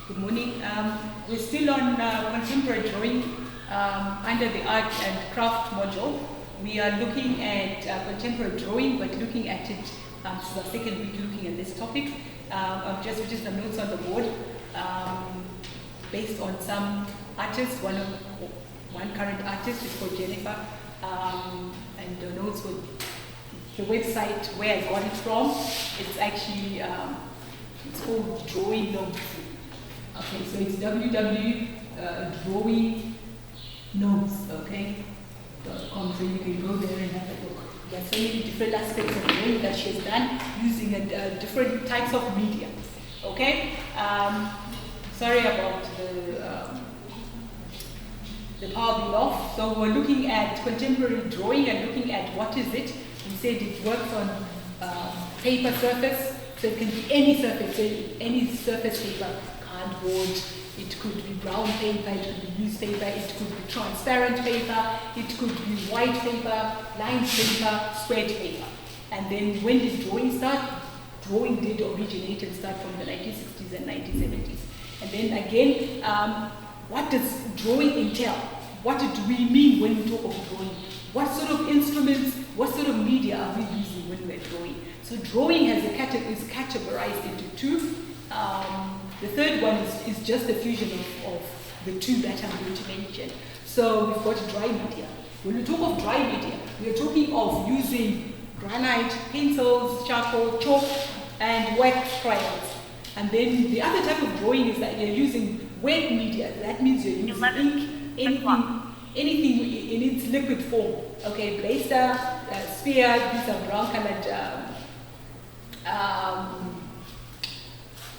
Good morning. We're still on contemporary drawing under the art and craft module. We are looking at contemporary drawing, but looking at it, this is our second week looking at this topic. I've just written some notes on the board based on some artists. One current artist is called Jennifer, and the notes with the website where I got it from. It's actually it's called Drawing Notes. Okay, so it's www.drawingnotes.com, so you can go there and have a look. There's so many different aspects of drawing that she's done using different types of media. Okay, sorry about the power being off. So we're looking at contemporary drawing and looking at what is it. We said it works on paper surface, so it can be any surface, any surface paper. Cardboard, it could be brown paper, it could be newspaper, it could be transparent paper, it could be white paper, lined paper, squared paper. And then when did drawing start? Drawing did originate and start from the 1960s and 1970s. And then again, what does drawing entail? What do we mean when we talk of drawing? What sort of instruments, what sort of media are we using when we're drawing? So drawing is categorized into two. The third one is just the fusion of the two that I'm going to mention. So we've got dry media. When we talk of dry media, we are talking of using granite, pencils, charcoal, chalk, and wax crayons. And then the other type of drawing is that you're using wet media. That means you're using ink, anything in its liquid form. Okay, blaster, sphere, these are brown colored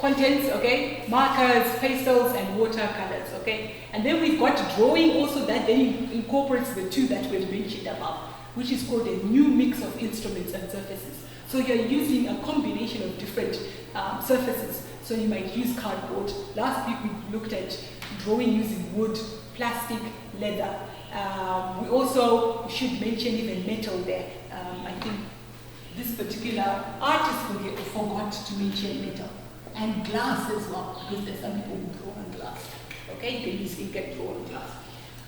contents, okay, markers, pastels, and watercolors, okay. And then we've got drawing also that then incorporates the two that we've mentioned above, which is called a new mix of instruments and surfaces. So you're using a combination of different surfaces. So you might use cardboard. Last week we looked at drawing using wood, plastic, leather. We also should mention even metal there. I think this particular artist forgot to mention metal. And glass as well, because there's some people who draw on glass. Okay, you can use ink and draw on glass.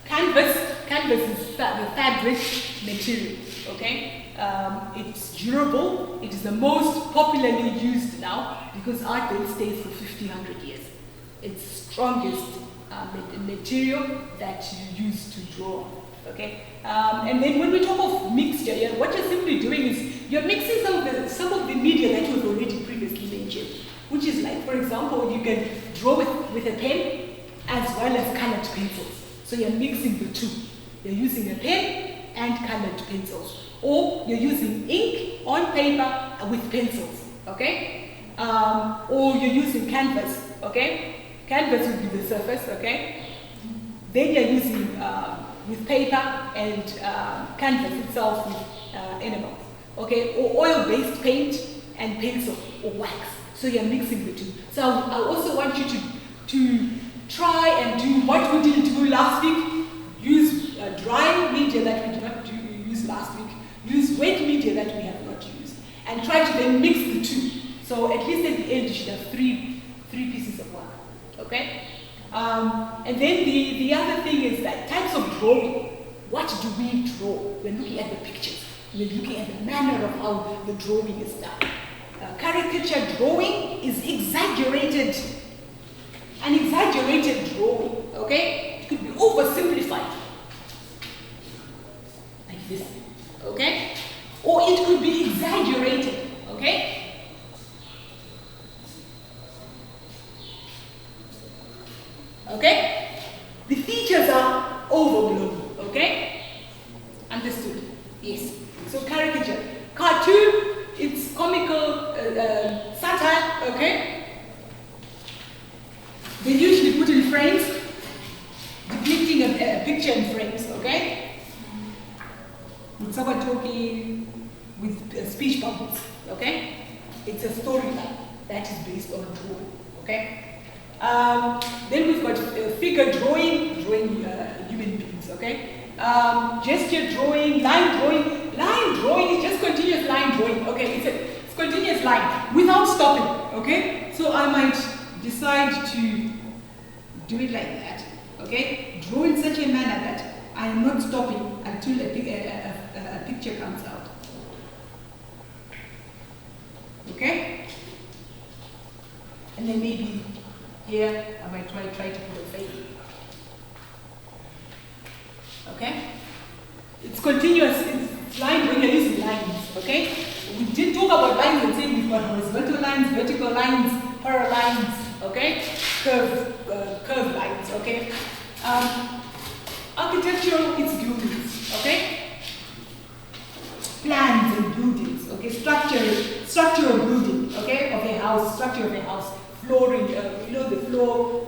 Canvas is the fabric material. Okay, it's durable. It is the most popularly used now because art then stays for 100 years. It's strongest material that you use to draw. Okay, and then when we talk of mixture, what you're simply doing is you're mixing some of the media that you've already previously mentioned. Which is like, for example, you can draw with a pen as well as colored pencils. So you're mixing the two. You're using a pen and colored pencils. Or you're using ink on paper with pencils, okay? Or you're using canvas, okay? Canvas would be the surface, okay? Then you're using with paper and canvas itself with enamels, okay? Or oil-based paint and pencil or wax. So you're mixing the two. So I also want you to try and do what we didn't do last week. Use dry media that we did not use last week. Use wet media that we have not used. And try to then mix the two. So at least at the end you should have three pieces of work. Okay? And then the other thing is that types of drawing. What do we draw? We're looking at the pictures. We're looking at the manner of how the drawing is done. Caricature drawing is an exaggerated drawing, okay? It could be oversimplified, like this, okay? Or it could be exaggerated, okay? Okay? The features are overblown, okay? Understood? Yes. So caricature. Cartoon, it's comical satire, okay? They usually put in frames, depicting a picture in frames, okay? With someone talking with speech bubbles, okay? It's a storyline that is based on drawing, okay? Then we've got figure drawing human beings, okay? Gesture drawing, line drawing. Line drawing is just continuous line drawing, okay? It's continuous line without stopping, okay? So I might decide to do it like that, okay? Draw in such a manner that I am not stopping until a picture comes out. Okay? And then maybe here I might try to put a fade. Okay? It's continuous, it's line when you're using lines, okay? We did talk about lines and saying we've got horizontal lines, vertical lines, parallel lines, okay? Curve lines, okay? Architectural is buildings, okay? Plans and buildings, okay? Structure of building, okay? Of a house, structure of a house, flooring, the floor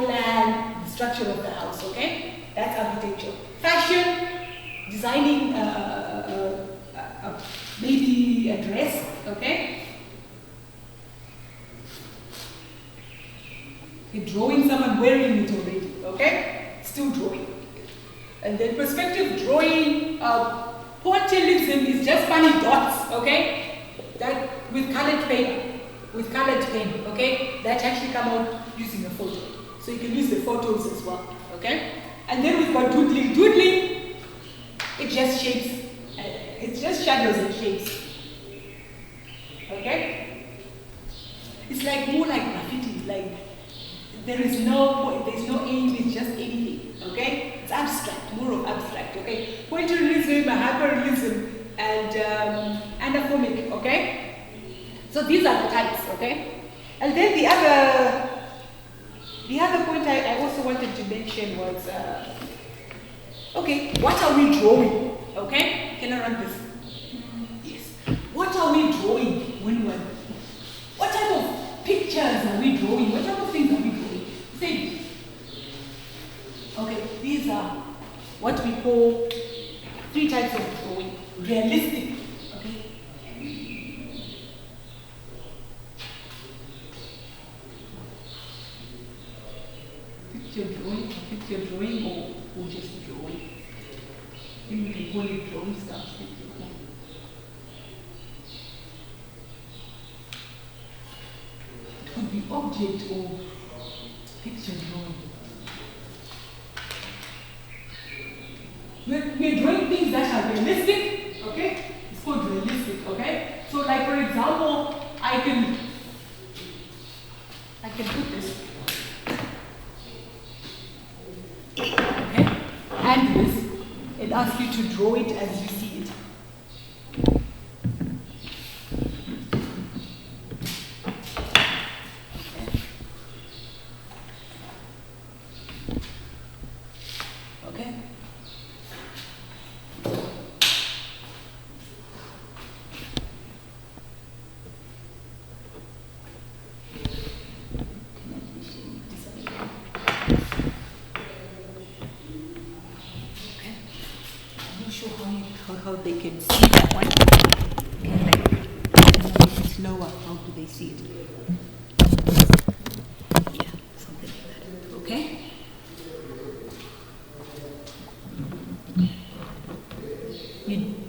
plan, the structure of the house, okay? That's architecture. Fashion, designing maybe a dress, okay? You're drawing someone wearing it already, okay? Still drawing. And then perspective drawing, pointillism is just funny dots, okay? That with colored paper, with colored pen, okay? That actually come out using a photo. So you can use the photos as well, okay? And then we've got doodling. Doodling, it just shapes, it's just shadows and shapes, okay? It's like more like graffiti, like there's no aim, it's just anything, okay? It's abstract, more of abstract, okay? Pointillism, hyperrealism, and anaphomic, okay? So these are the types, okay? And then the other point I also wanted to mention was, okay, what are we drawing, okay? Can I run this? Yes. What are we drawing what type of pictures are we drawing? What type of things are we drawing? Say, okay, these are what we call 3 types of drawing. Realistic, okay? Picture drawing or just drawing. Then you can call it drawing stuff. It could be object or picture drawing. We're drawing things that are realistic, okay? It's called realistic, okay? So like for example, I can put this. Okay? And this, and ask you to draw it as you see it. Okay? How they can see that one. Okay, like, if it's lower, how do they see it? Yeah, something like that. Okay?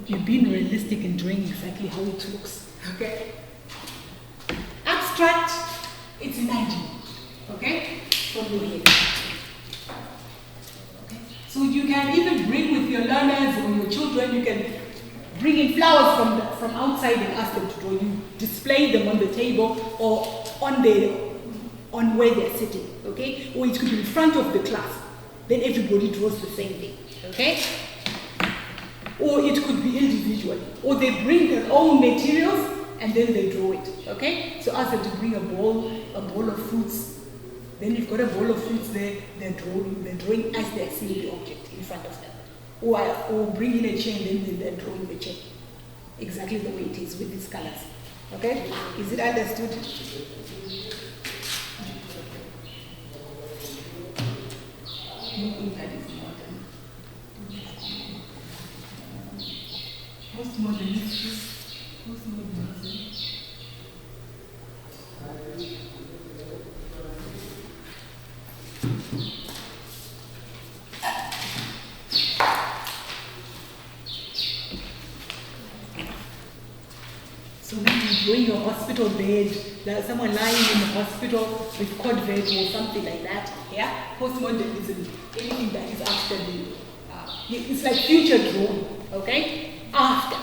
You're being realistic in drawing exactly how it looks. Okay? Abstract, it's imagined. Okay? From your head. So you can even bring with your learners or your children, you can bring in flowers from outside and ask them to draw. You display them on the table or on where they're sitting, okay? Or it could be in front of the class. Then everybody draws the same thing, okay? Or it could be individually. Or they bring their own materials and then they draw it, okay? So ask them to bring a bowl of fruits. Then you've got a bowl of fruits there, they're drawing as they're seeing the object in front of them. Or bring in a chain, then they're drawing the chain. Exactly the way it is with these colors. Okay? Is it understood? That is modern. Postmodernism. So when you drawing a hospital bed, like someone lying in the hospital with cot bed or something like that. Yeah, postmodernism, anything that is after it's like future drawing, okay? After,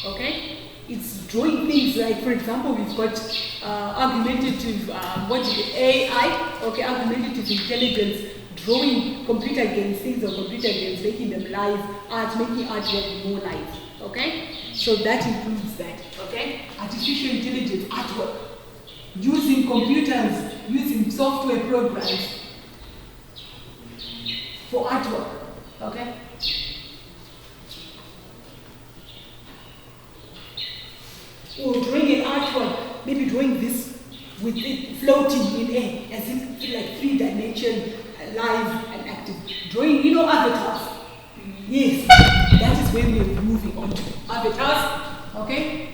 okay? It's drawing things like, for example, we've got argumentative, AI, okay, argumentative intelligence, drawing computer games, things or computer games, making them live, art, making artwork more live, okay? So that includes that, okay? Artificial intelligence, artwork, using computers, using software programs for artwork, okay? Or drawing an artwork, maybe drawing this with it floating in air, as if like 3-dimension, live and active. Drawing, avatars. Yes, that is where we are moving on to. Avatars, okay?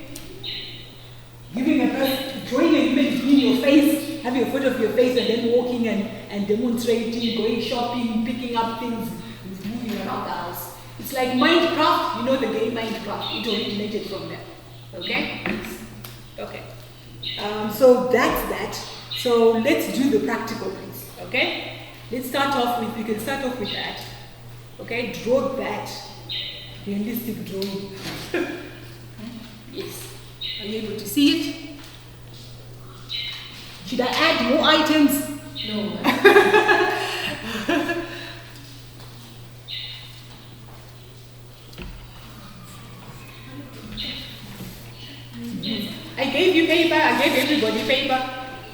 Giving a person, drawing an image in your face, having a photo of your face and then walking and demonstrating, going shopping, picking up things, moving around the house. It's like Minecraft, the game Minecraft, it originated from there. Okay? Okay. So that's that. So let's do the practical things. Okay? Let's start off with, we can start off with that. Okay? Draw that. Realistic drawing. Yes. Are you able to see it? Should I add more items? No. I gave you paper, I gave everybody paper.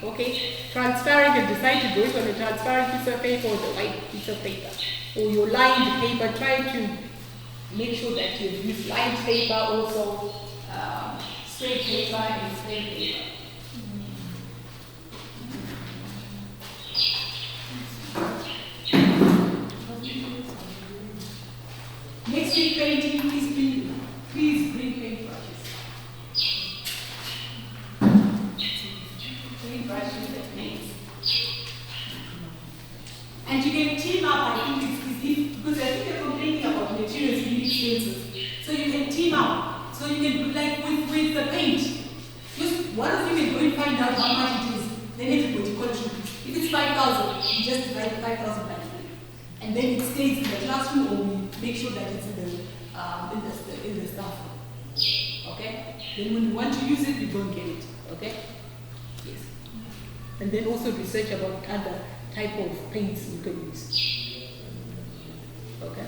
Okay? Transparent, and decide to do it on a transparent piece of paper or the white piece of paper. Or your lined paper, try to make sure that you use lined paper also, straight paper and straight paper. Next week painting, please bring paintbrushes. Brushes and paints. And you can team up, I think it's easy, because I think they're complaining about materials being expensive. So you can team up. So you can, like with the paint, just one of you can go and find out how much it is, then everybody contributes. If it's 5,000, you just divide the 5,000 by 3. And then it stays in the classroom, or we make sure that it's in the staff room. Okay? Then when we want to use it, we go and get it. Okay? Yes. And then also research about other type of paints you can use. Okay?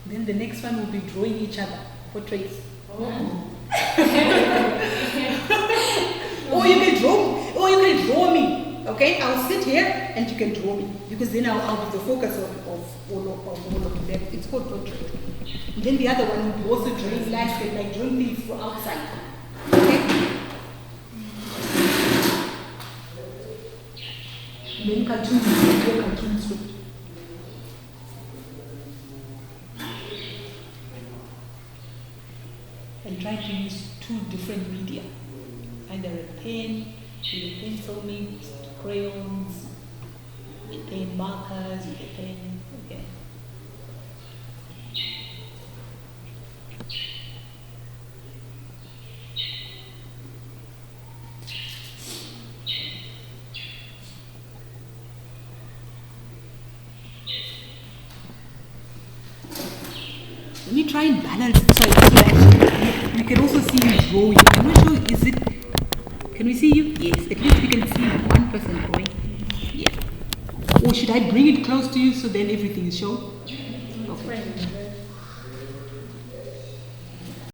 Then the next one will be drawing each other, portraits. Oh. Or you can draw me. Okay, I'll sit here and you can draw me, because then I'll be the focus of all of them. It's called portrait. And then the other one will be also drawing landscape, like drawing things from outside. Okay? And then cartoons too. And try to use 2 different media, either a pen, with a pencil mixed, crayons, with pen markers, with a pen, okay. Let me try and balance it so that we can also see you drawing. I'm not sure, is it, can we see you? Yes, at least we can see one person drawing. Yeah. Or should I bring it close to you so then everything is shown? Okay.